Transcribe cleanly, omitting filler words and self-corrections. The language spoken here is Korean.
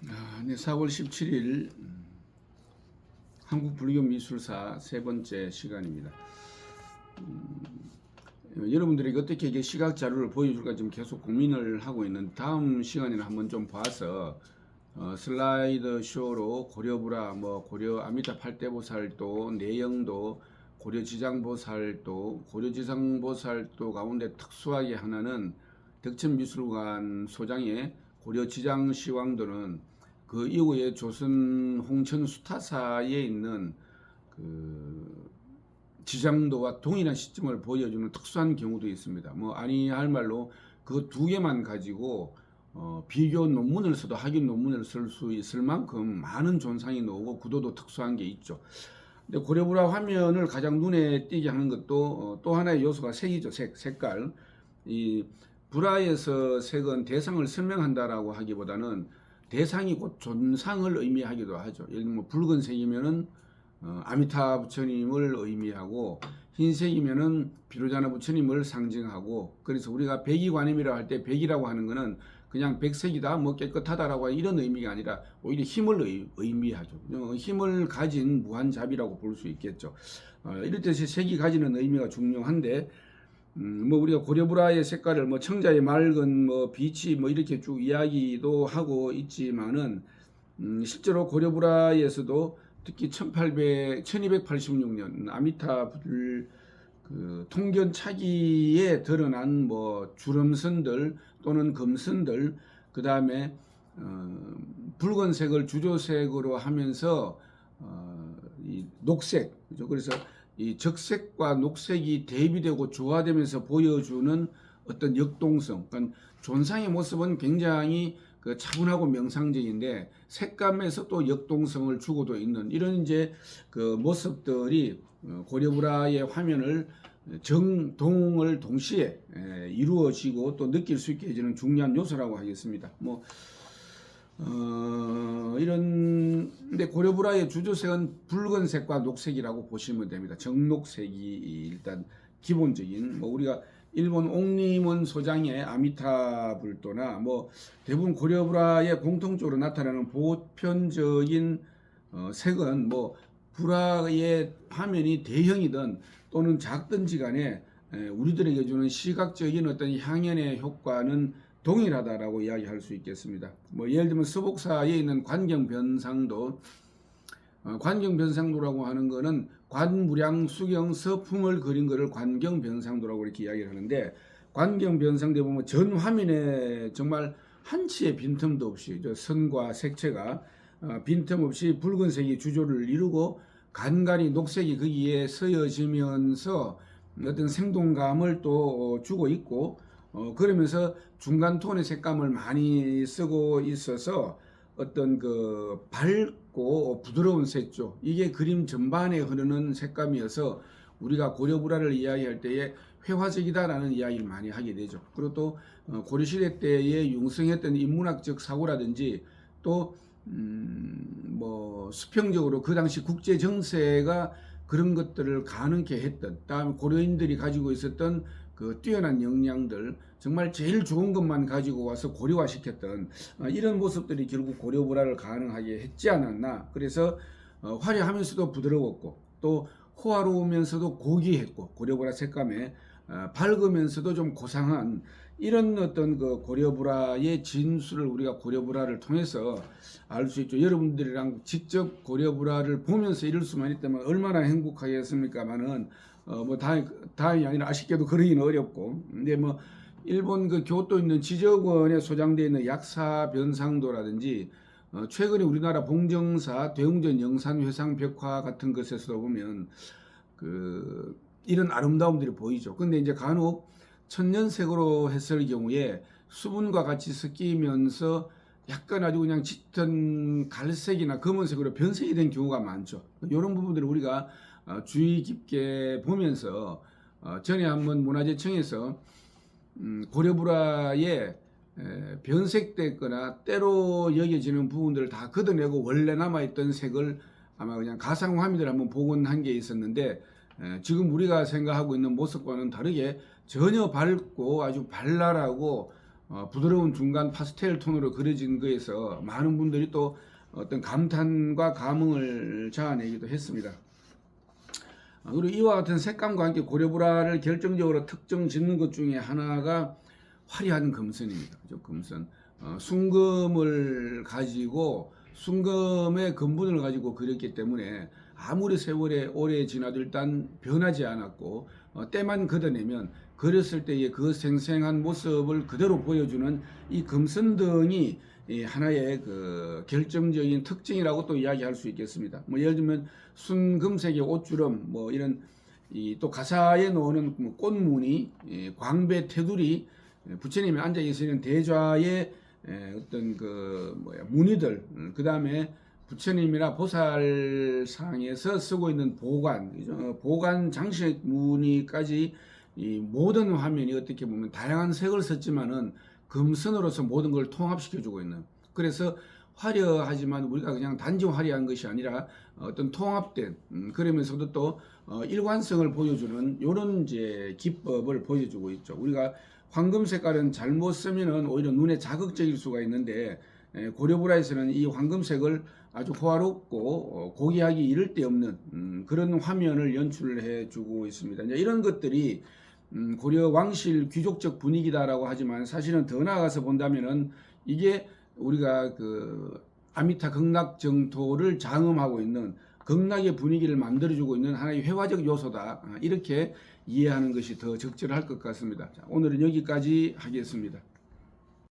네, 4월 17일 한국불교미술사 세 번째 시간입니다. 여러분들에게 어떻게 이게 시각 자료를 보여줄까 지금 계속 고민을 하고 있는 다음 시간에는 한번 좀 봐서 슬라이드 쇼로 고려불화, 고려 아미타 팔대보살도, 내영도, 고려지장보살도, 고려지장보살도 가운데 특수하게 하나는 덕천미술관 소장의 고려지장시황도는 그 이후에 조선 홍천 수타사에 있는 그 지장도와 동일한 시점을 보여주는 특수한 경우도 있습니다. 아니할 말로 그 두 개만 가지고 비교 논문을 써도 학위 논문을 쓸 수 있을 만큼 많은 존상이 나오고 구도도 특수한 게 있죠. 근데 고려불화 화면을 가장 눈에 띄게 하는 것도 또 하나의 요소가 색이죠. 색깔. 이 불화에서 색은 대상을 설명한다라고 하기보다는 대상이 곧 존상을 의미하기도 하죠. 예를 들면 붉은색이면은 아미타 부처님을 의미하고, 흰색이면은 비로자나 부처님을 상징하고, 그래서 우리가 백이관음이라고 할 때 백이라고 하는 것은 그냥 백색이다, 깨끗하다라고 하는 이런 의미가 아니라 오히려 힘을 의미하죠. 힘을 가진 무한잡이라고 볼 수 있겠죠. 이럴 때 색이 가지는 의미가 중요한데, 우리가 고려불화의 색깔을 청자의 맑은 빛이 이렇게 쭉 이야기도 하고 있지만은, 실제로 고려불화에서도 특히 1286년 아미타불 그 통견차기에 드러난 주름선들 또는 금선들, 그 다음에 붉은색을 주조색으로 하면서 이 녹색, 그죠? 그래서 이 적색과 녹색이 대비되고 조화되면서 보여주는 어떤 역동성, 그러니까 존상의 모습은 굉장히 차분하고 명상적인데 색감에서 또 역동성을 주고도 있는 이런 이제 그 모습들이 고려불화의 화면을 정동을 동시에 이루어지고 또 느낄 수 있게 해주는 중요한 요소라고 하겠습니다. 근데 고려불화의 주조색은 붉은색과 녹색이라고 보시면 됩니다. 정녹색이 일단 기본적인, 우리가 일본 옥림원 소장의 아미타불도나 대부분 고려불화의 공통적으로 나타나는 보편적인 색은 불화의 화면이 대형이든 또는 작든지 간에 우리들에게 주는 시각적인 어떤 향연의 효과는 동일하다라고 이야기할 수 있겠습니다. 예를 들면 서복사에 있는 관경변상도, 관경변상도라고 하는 것은 관무량 수경 서품을 그린 것을 관경변상도라고 이렇게 이야기를 하는데, 관경변상도에 보면 전 화면에 정말 한치의 빈틈도 없이 선과 색채가 빈틈없이 붉은색이 주조를 이루고 간간히 녹색이 거기에 서여지면서 어떤 생동감을 또 주고 있고, 그러면서 중간 톤의 색감을 많이 쓰고 있어서 어떤 그 밝고 부드러운 색조, 이게 그림 전반에 흐르는 색감이어서 우리가 고려불화를 이야기할 때에 회화적이다라는 이야기를 많이 하게 되죠. 그리고 또 고려시대 때에 융성했던 인문학적 사고라든지 또 수평적으로 그 당시 국제 정세가 그런 것들을 가능케 했던, 다음에 고려인들이 가지고 있었던 그 뛰어난 역량들, 정말 제일 좋은 것만 가지고 와서 고려화시켰던 이런 모습들이 결국 고려불화를 가능하게 했지 않았나. 그래서 화려하면서도 부드러웠고 또 호화로우면서도 고귀했고, 고려불화 색감에 밝으면서도 좀 고상한 이런 어떤 그 고려불화의 진수를 우리가 고려불화를 통해서 알 수 있죠. 여러분들이랑 직접 고려불화를 보면서 이럴 수만 있다면 얼마나 행복하겠습니까만은 다행이 아니라 아쉽게도 그러기는 어렵고. 근데 일본 그 교토 있는 지적원에 소장되어 있는 약사변상도라든지 최근에 우리나라 봉정사 대웅전 영산회상 벽화 같은 것에서도 보면 이런 아름다움들이 보이죠. 근데 이제 간혹 천년색으로 했을 경우에 수분과 같이 섞이면서 약간 아주 그냥 짙은 갈색이나 검은색으로 변색이 된 경우가 많죠. 이런 부분들을 우리가 주의 깊게 보면서 전에 한번 문화재청에서 고려불화에 변색됐거나 때로 여겨지는 부분들을 다 걷어내고 원래 남아있던 색을 아마 그냥 가상화면을 한번 복원한 게 있었는데, 지금 우리가 생각하고 있는 모습과는 다르게 전혀 밝고 아주 발랄하고 부드러운 중간 파스텔 톤으로 그려진 거에서 많은 분들이 또 어떤 감탄과 감흥을 자아내기도 했습니다. 그리고 이와 같은 색감과 함께 고려보라를 결정적으로 특정 짓는 것 중에 하나가 화려한 금선입니다. 그죠? 금선. 순금을 가지고 순금의 근분을 가지고 그렸기 때문에 아무리 세월에 오래 지나도 일단 변하지 않았고 때만 걷어내면 그렸을 때의 그 생생한 모습을 그대로 보여주는 이 금선등이 하나의 그 결정적인 특징이라고 또 이야기할 수 있겠습니다. 뭐 예를 들면 순금색의 옷주름, 뭐 이런 또 가사에 나오는 뭐 꽃무늬, 광배 테두리, 부처님이 앉아 계시는 대좌의 어떤 그 무늬들, 그 다음에 부처님이나 보살상에서 쓰고 있는 보관, 보관 장식 무늬까지 이 모든 화면이 어떻게 보면 다양한 색을 썼지만은 금선으로서 모든 걸 통합시켜주고 있는. 그래서 화려하지만 우리가 그냥 단지 화려한 것이 아니라 어떤 통합된, 그러면서도 또 일관성을 보여주는 이런 이제 기법을 보여주고 있죠. 우리가 황금 색깔은 잘못 쓰면은 오히려 눈에 자극적일 수가 있는데 고려보라에서는 이 황금색을 아주 호화롭고 고귀하기 이를 데 없는 그런 화면을 연출해 주고 있습니다. 이제 이런 것들이 고려 왕실 귀족적 분위기다라고 하지만 사실은 더 나아가서 본다면은 이게 우리가 그 아미타 극락 정토를 장음하고 있는 극락의 분위기를 만들어주고 있는 하나의 회화적 요소다. 이렇게 이해하는 것이 더 적절할 것 같습니다. 자, 오늘은 여기까지 하겠습니다.